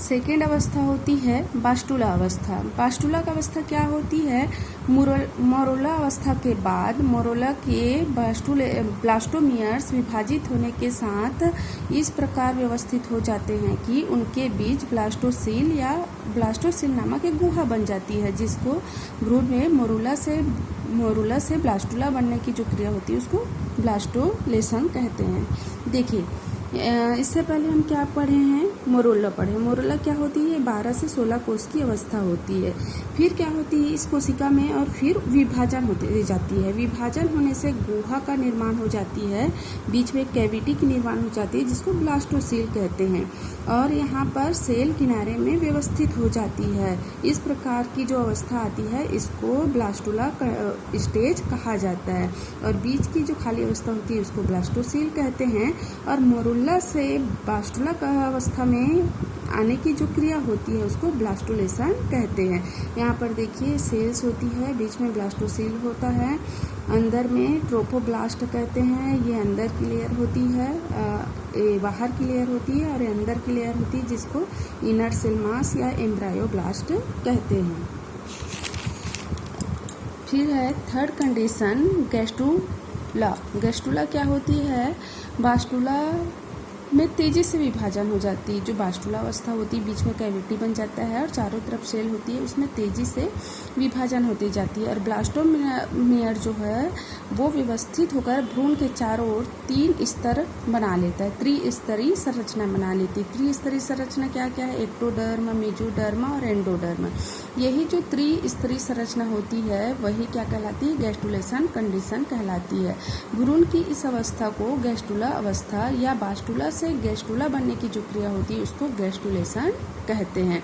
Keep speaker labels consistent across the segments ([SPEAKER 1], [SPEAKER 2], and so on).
[SPEAKER 1] Second अवस्था होती है बास्टुला अवस्था। बास्टुला का अवस्था क्या होती है? मोरोला अवस्था के बाद मोरोला के ब्लास्टोमियर्स विभाजित होने के साथ इस प्रकार व्यवस्थित हो जाते हैं कि उनके बीच ब्लास्टोसील या ब्लास्टोसील नामक एक गुहा बन जाती है, जिसको भ्रूण में मोरुला से ब्लास्टुला बनने की जो क्रिया होती है उसको ब्लास्टोलेशन कहते हैं। देखिए, इससे पहले हम क्या पढ़े हैं? मोरोला पढ़े। मोरोला क्या होती है? 12 से 16 कोष की अवस्था होती है। फिर क्या होती है इस कोशिका में? और फिर विभाजन होती जाती है। विभाजन होने से गुहा का निर्माण हो जाती है, बीच में कैविटी की निर्माण हो जाती है जिसको ब्लास्टोसील कहते हैं, और यहाँ पर सेल किनारे में व्यवस्थित हो जाती है। इस प्रकार की जो अवस्था आती है इसको ब्लास्टुला स्टेज कहा जाता है, और बीच की जो खाली अवस्था होती है उसको ब्लास्टोसील कहते हैं। और मोरुला से बास्टुला का अवस्था में आने की जो क्रिया होती है उसको ब्लास्टोलेशन कहते हैं। यहाँ पर देखिए सेल्स होती है, बीच में ब्लास्टोसील होता है, अंदर में ट्रोफोब्लास्ट कहते हैं, ये अंदर की लेयर होती है, ये बाहर की लेयर होती है, और ये अंदर की लेयर होती है जिसको इनर सेल मास या एम्ब्रायोब्लास्ट कहते हैं। फिर है थर्ड कंडीशन गैस्टुला। गैस्टुला क्या होती है? बास्टुला में तेजी से विभाजन हो जाती है। जो बास्टुला अवस्था होती है बीच में कैविटी बन जाता है और चारों तरफ सेल होती है, उसमें तेजी से विभाजन होती जाती है। और ब्लास्टोमियर जो है वो व्यवस्थित होकर भ्रूण के चारों ओर 3 स्तर बना लेता है, त्रिस्तरीय संरचना बना लेती है। त्रिस्तरीय संरचना क्या क्या है? एक्टोडर्म, मेसोडर्म और एंडोडर्म। यही जो त्रिस्तरीय संरचना होती है वही क्या कहलाती है? गैस्टुलेशन कंडीशन कहलाती है। भ्रूण की इस अवस्था को गैस्टुला अवस्था या बास्टुला से गैस्टुला बनने की जो क्रिया होती है उसको गैस्टुलेशन कहते हैं।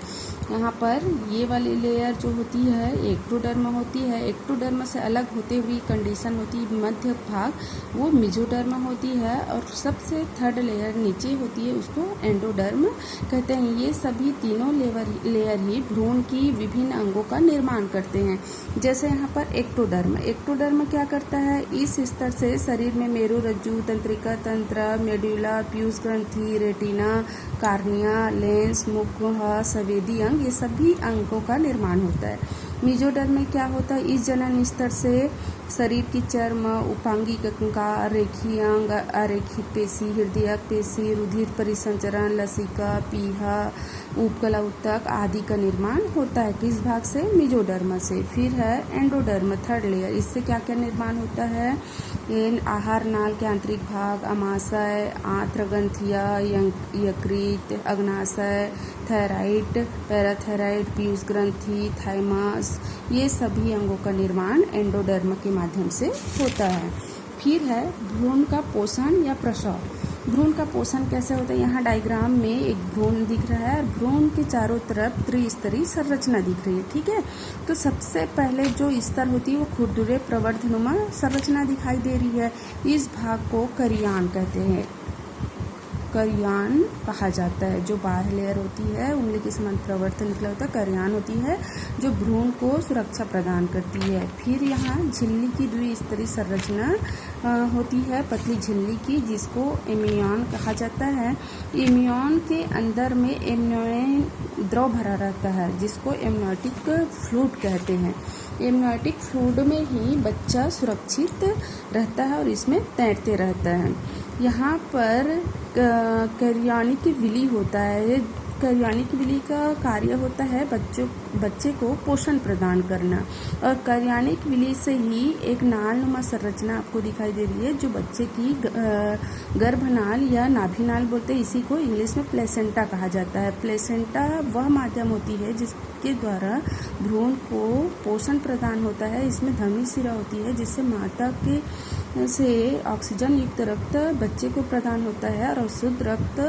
[SPEAKER 1] यहाँ पर ये वाली लेयर जो होती है एक्टोडर्म होती है। एक्टोडर्म से अलग होते हुई कंडीशन होती है मध्य भाग, वो मेसोडर्म होती है, और सबसे थर्ड लेयर नीचे होती है उसको एंडोडर्म कहते हैं। ये सभी तीनों लेयर ही भ्रूण की विभिन्न अंगों का निर्माण करते हैं। जैसे यहाँ पर एक्टोडर्म। एक्टोडर्म क्या करता है? इस स्तर से शरीर में मेरुरज्जु, तंत्रिका तंत्र, मेडुला, पीयूष ग्रंथि, रेटिना, कार्निया, लेंस, मुख, संवेदी अंग, ये सभी अंगों का निर्माण होता है। मेसोडर्म में क्या होता है? इस जनन स्तर से शरीर की चर्म, उपांगिक कंकाल, रेखीय अंग, अरेखित पेशी, हृदयक पेशी, रुधिर परिसंचरण, लसिका, पीहा, उपकला ऊतक आदि का निर्माण होता है। किस भाग से? मेसोडर्म से। फिर है एंडोडर्म, थर्ड लेयर। इससे क्या क्या निर्माण होता है? आहार नाल के आंतरिक भाग, अमाशय, आंत्र ग्रंथिया, यकृत, अग्नाशय, थायराइड, पैराथायराइड, पीयूष ग्रंथि, थाइमस, ये सभी अंगों का निर्माण एंडोडर्म के माध्यम से होता है। फिर है भ्रूण का पोषण या प्रसव। भ्रूण का पोषण कैसे होता है? यहाँ डायग्राम में एक भ्रूण दिख रहा है, भ्रूण के चारों तरफ त्रिस्तरीय संरचना दिख रही है, ठीक है। तो सबसे पहले जो स्तर होती है वो खुरदुरे प्रवर्धनुमा संरचना दिखाई दे रही है। इस भाग को करियान कहते हैं, करियान कहा जाता है। जो बाहर लेयर होती है उंगली के समान प्रवर्तन निकला होता है, करियान होती है जो भ्रूण को सुरक्षा प्रदान करती है। फिर यहाँ झिल्ली की द्विस्तरीय संरचना होती है, पतली झिल्ली की, जिसको एमियन कहा जाता है। एमियन के अंदर में एमनियोइन द्रव भरा रहता है जिसको एमनियोटिक फ्लूइड कहते हैं। एमनियोटिक फ्लूइड में ही बच्चा सुरक्षित रहता है और इसमें तैरते रहता है। यहाँ पर करियानिक विली होता है। करियानिक विली का कार्य होता है बच्चे को पोषण प्रदान करना, और करियानिक विली से ही एक नालनुमा संरचना आपको दिखाई दे रही है जो बच्चे की गर्भनाल या नाभिनाल बोलते हैं। इसी को इंग्लिश में प्लेसेंटा कहा जाता है। प्लेसेंटा वह माध्यम होती है जिसके द्वारा भ्रूण को पोषण प्रदान होता है। इसमें धमनी शिरा होती है जिससे माता के से ऑक्सीजन युक्त रक्त बच्चे को प्रदान होता है, और अशुद्ध रक्त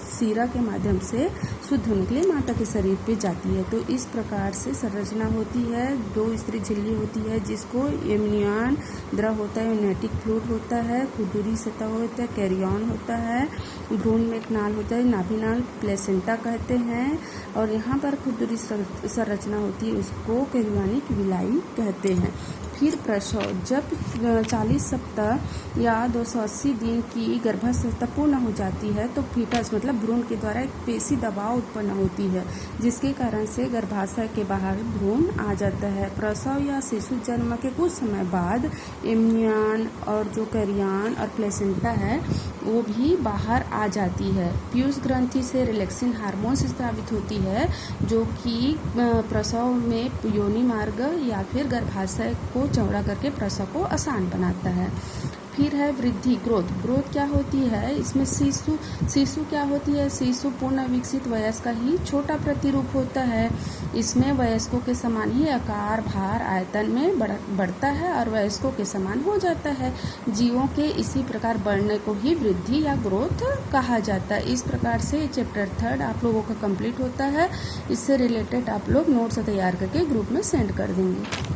[SPEAKER 1] शिरा के माध्यम से शुद्ध होने के लिए माता के शरीर पे जाती है। तो इस प्रकार से संरचना होती है। 2 स्तरीय झिल्ली होती है जिसको एमनियन द्रव होता है, एमनियोटिक फ्लूइड होता है, खुरदुरी सतह होता है, कैरियन होता है, भ्रूण में एक नाल होता है, नाभिनाल प्लेसेंटा कहते हैं, और यहाँ पर खुरदुरी संरचना होती है उसको करियानिक विलाई कहते हैं। फिर प्रसव। जब 40 सप्ताह या 280 दिन की गर्भावस्था पूर्ण हो जाती है तो फीटस मतलब भ्रूण के द्वारा एक पेशी दबाव उत्पन्न होती है, जिसके कारण से गर्भाशय के बाहर भ्रूण आ जाता है। प्रसव या शिशु जन्म के कुछ समय बाद एम्नियन और जो कैरियन और प्लेसेंटा है वो भी बाहर आ जाती है। पीयूष ग्रंथि से रिलैक्सिन हार्मोन स्रावित होती है, जो कि प्रसव में योनि मार्ग या फिर गर्भाशय को चौड़ा करके प्रसव को आसान बनाता है। फिर है वृद्धि, ग्रोथ क्या होती है? इसमें शिशु क्या होती है? शिशु पूर्ण विकसित वयस्क का ही छोटा प्रतिरूप होता है। इसमें वयस्कों के समान ही आकार, भार, आयतन में बढ़ता है और वयस्कों के समान हो जाता है। जीवों के इसी प्रकार बढ़ने को ही वृद्धि या ग्रोथ कहा जाता है। इस प्रकार से चैप्टर 3 आप लोगों का कंप्लीट होता है। इससे रिलेटेड आप लोग नोट्स तैयार करके ग्रुप में सेंड कर देंगे।